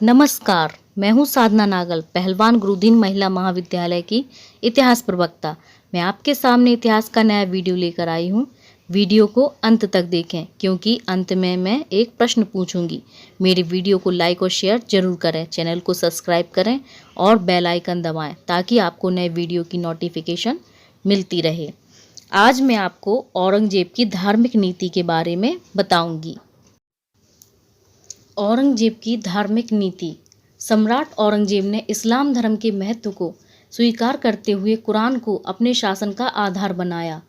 नमस्कार, मैं हूँ साधना नागल, पहलवान गुरुदीन महिला महाविद्यालय की इतिहास प्रवक्ता। मैं आपके सामने इतिहास का नया वीडियो लेकर आई हूँ। वीडियो को अंत तक देखें क्योंकि अंत में मैं एक प्रश्न पूछूंगी। मेरे वीडियो को लाइक और शेयर जरूर करें, चैनल को सब्सक्राइब करें और बेल आइकन दबाएं ताकि आपको नए वीडियो की नोटिफिकेशन मिलती रहे। आज मैं आपको औरंगजेब की धार्मिक नीति के बारे में बताऊंगी। औरंगजेब की धार्मिक नीति। सम्राट औरंगजेब ने इस्लाम धर्म के महत्व को स्वीकार करते हुए कुरान को अपने शासन का आधार बनाया।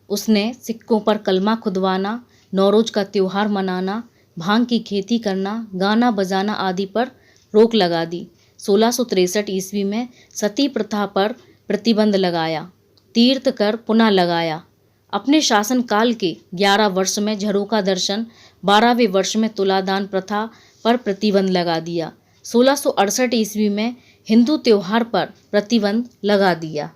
उसने सिक्कों पर कलमा खुदवाना, नौरोज का त्योहार मनाना, भांग की खेती करना, गाना बजाना आदि पर रोक लगा दी। 1663 ईस्वी में सती प्रथा पर प्रतिबंध लगाया। तीर्थ कर पुनः लगाया। अपने शासनकाल के 11 वर्ष में झरोखा दर्शन, 12वें वर्ष में तुलादान प्रथा पर प्रतिबंध लगा दिया। 1668 ईस्वी में हिंदू त्योहार पर प्रतिबंध लगा दिया।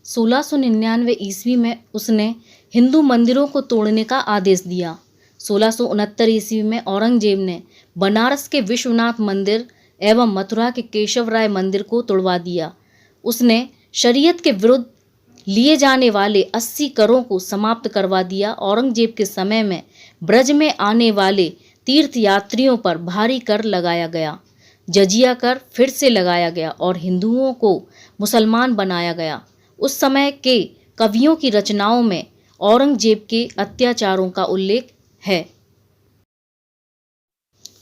1699 ईस्वी में उसने हिंदू मंदिरों को तोड़ने का आदेश दिया। 1669 ईस्वी में औरंगजेब ने बनारस के विश्वनाथ मंदिर एवं मथुरा के केशव राय मंदिर को तोड़वा दिया। उसने शरीयत के विरुद्ध लिए जाने वाले 80 करों को समाप्त करवा दिया। औरंगजेब के समय में ब्रज में आने वाले तीर्थ यात्रियों पर भारी कर लगाया गया। जजिया कर फिर से लगाया गया और हिंदुओं को मुसलमान बनाया गया। उस समय के कवियों की रचनाओं में औरंगजेब के अत्याचारों का उल्लेख है।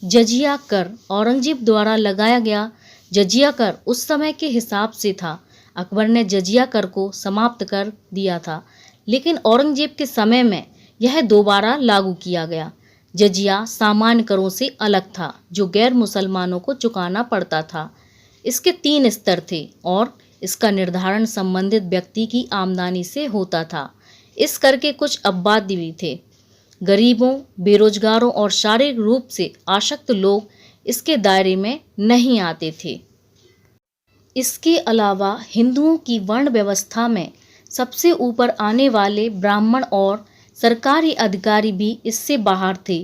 जजिया कर। औरंगजेब द्वारा लगाया गया जजिया कर उस समय के हिसाब से था। अकबर ने जजिया कर को समाप्त कर दिया था, लेकिन औरंगजेब के समय में यह दोबारा लागू किया गया। जजिया सामान्य करों से अलग था जो गैर मुसलमानों को चुकाना पड़ता था। इसके 3 स्तर थे और इसका निर्धारण संबंधित व्यक्ति की आमदनी से होता था। इस कर के कुछ अपवाद भी थे। गरीबों, बेरोजगारों और शारीरिक रूप से आसक्त लोग इसके दायरे में नहीं आते थे। इसके अलावा हिंदुओं की वर्ण व्यवस्था में सबसे ऊपर आने वाले ब्राह्मण और सरकारी अधिकारी भी इससे बाहर थे।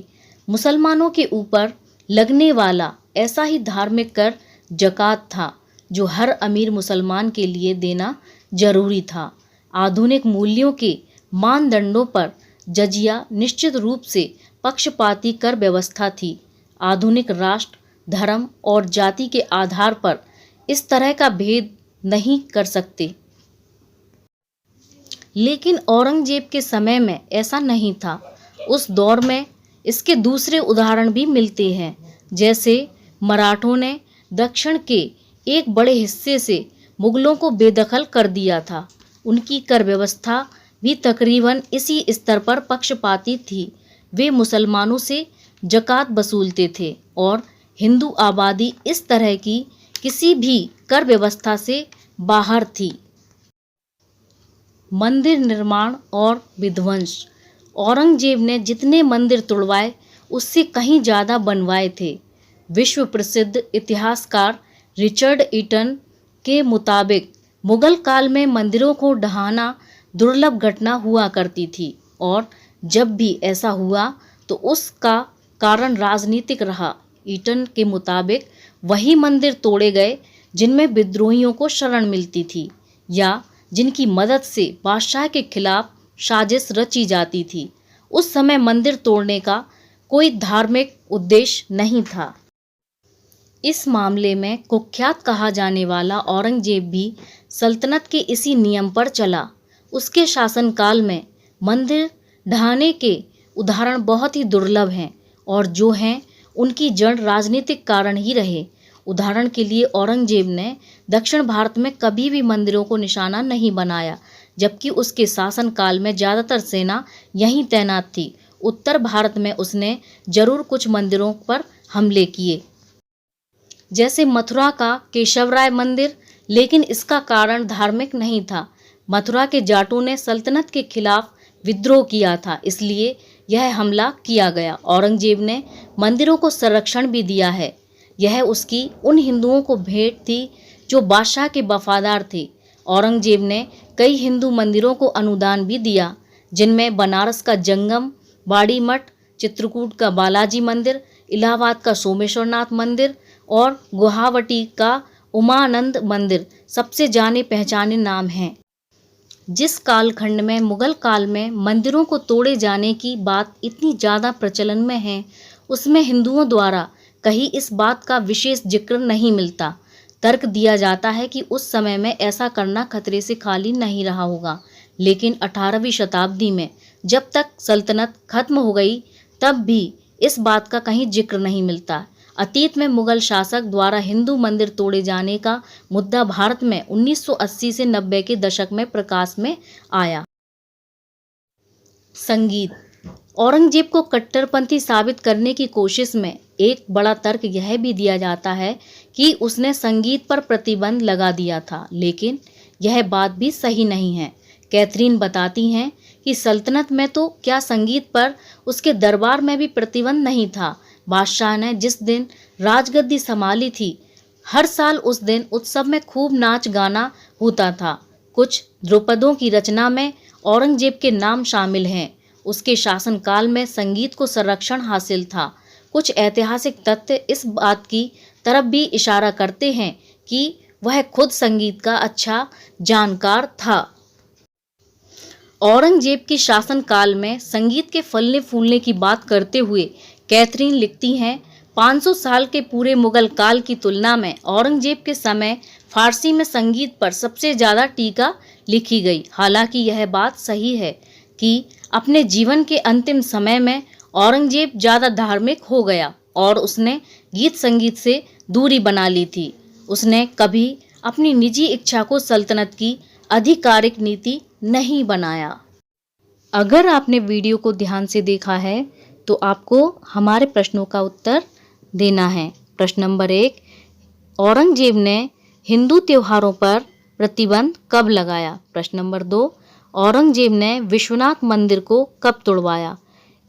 मुसलमानों के ऊपर लगने वाला ऐसा ही धार्मिक कर ज़कात था जो हर अमीर मुसलमान के लिए देना जरूरी था। आधुनिक मूल्यों के मानदंडों पर जजिया निश्चित रूप से पक्षपाती कर व्यवस्था थी। आधुनिक राष्ट्र धर्म और जाति के आधार पर इस तरह का भेद नहीं कर सकते, लेकिन औरंगजेब के समय में ऐसा नहीं था। उस दौर में इसके दूसरे उदाहरण भी मिलते हैं, जैसे मराठों ने दक्षिण के एक बड़े हिस्से से मुगलों को बेदखल कर दिया था। उनकी कर व्यवस्था भी तकरीबन इसी स्तर पर पक्षपाती थी। वे मुसलमानों से ज़कात वसूलते थे और हिंदू आबादी इस तरह की किसी भी कर व्यवस्था से बाहर थी। मंदिर निर्माण और विध्वंस। औरंगजेब ने जितने मंदिर तुड़वाए उससे कहीं ज़्यादा बनवाए थे। विश्व प्रसिद्ध इतिहासकार रिचर्ड ईटन के मुताबिक मुगल काल में मंदिरों को ढहाना दुर्लभ घटना हुआ करती थी और जब भी ऐसा हुआ तो उसका कारण राजनीतिक रहा। ईटन के मुताबिक वही मंदिर तोड़े गए जिनमें विद्रोहियों को शरण मिलती थी या जिनकी मदद से बादशाह के खिलाफ साजिश रची जाती थी। उस समय मंदिर तोड़ने का कोई धार्मिक उद्देश्य नहीं था। इस मामले में कुख्यात कहा जाने वाला औरंगजेब भी सल्तनत के इसी नियम पर चला। उसके शासनकाल में मंदिर ढहाने के उदाहरण बहुत ही दुर्लभ हैं और जो हैं उनकी जड़ राजनीतिक कारण ही रहे। उदाहरण के लिए औरंगजेब ने दक्षिण भारत में कभी भी मंदिरों को निशाना नहीं बनाया, जबकि उसके शासनकाल में ज़्यादातर सेना यहीं तैनात थी। उत्तर भारत में उसने जरूर कुछ मंदिरों पर हमले किए, जैसे मथुरा का केशवराय मंदिर, लेकिन इसका कारण धार्मिक नहीं था। मथुरा के जाटों ने सल्तनत के खिलाफ विद्रोह किया था, इसलिए यह हमला किया गया। औरंगजेब ने मंदिरों को संरक्षण भी दिया है। यह उसकी उन हिंदुओं को भेंट थी जो बादशाह के वफादार थे। औरंगजेब ने कई हिंदू मंदिरों को अनुदान भी दिया, जिनमें बनारस का जंगम बाड़ी मठ, चित्रकूट का बालाजी मंदिर, इलाहाबाद का सोमेश्वरनाथ मंदिर, और गुवाहाटी का उमानंद मंदिर सबसे जाने पहचाने नाम हैं। जिस कालखंड में मुगल काल में मंदिरों को तोड़े जाने की बात इतनी ज़्यादा प्रचलन में है, उसमें हिंदुओं द्वारा कहीं इस बात का विशेष जिक्र नहीं मिलता। तर्क दिया जाता है कि उस समय में ऐसा करना खतरे से खाली नहीं रहा होगा, लेकिन 18वीं शताब्दी में जब तक सल्तनत खत्म हो गई तब भी इस बात का कहीं जिक्र नहीं मिलता। अतीत में मुगल शासक द्वारा हिंदू मंदिर तोड़े जाने का मुद्दा भारत में 1980 से 90 के दशक में प्रकाश में आया। संगीत। औरंगजेब को कट्टरपंथी साबित करने की कोशिश में एक बड़ा तर्क यह भी दिया जाता है कि उसने संगीत पर प्रतिबंध लगा दिया था, लेकिन यह बात भी सही नहीं है। कैथरीन बताती हैं कि सल्तनत में तो क्या संगीत पर उसके दरबार में भी प्रतिबंध नहीं था। बादशाह ने जिस दिन राजगद्दी संभाली थी, हर साल उस दिन उत्सव में खूब नाच गाना होता था। कुछ ध्रुपदों की रचना में औरंगजेब के नाम शामिल हैं। उसके शासनकाल में संगीत को संरक्षण हासिल था। कुछ ऐतिहासिक तथ्य इस बात की तरफ भी इशारा करते हैं कि वह खुद संगीत का अच्छा जानकार था। औरंगजेब के शासनकाल में संगीत के फलने फूलने की बात करते हुए कैथरीन लिखती हैं, 500 साल के पूरे मुगल काल की तुलना में औरंगजेब के समय फारसी में संगीत पर सबसे ज़्यादा टीका लिखी गई। हालांकि यह बात सही है कि अपने जीवन के अंतिम समय में औरंगजेब ज़्यादा धार्मिक हो गया और उसने गीत संगीत से दूरी बना ली थी। उसने कभी अपनी निजी इच्छा को सल्तनत की आधिकारिक नीति नहीं बनाया। अगर आपने वीडियो को ध्यान से देखा है तो आपको हमारे प्रश्नों का उत्तर देना है। प्रश्न नंबर 1, औरंगजेब ने हिंदू त्योहारों पर प्रतिबंध कब लगाया? प्रश्न नंबर 2, औरंगजेब ने विश्वनाथ मंदिर को कब तुड़वाया?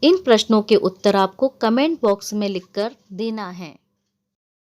इन प्रश्नों के उत्तर आपको कमेंट बॉक्स में लिखकर देना है।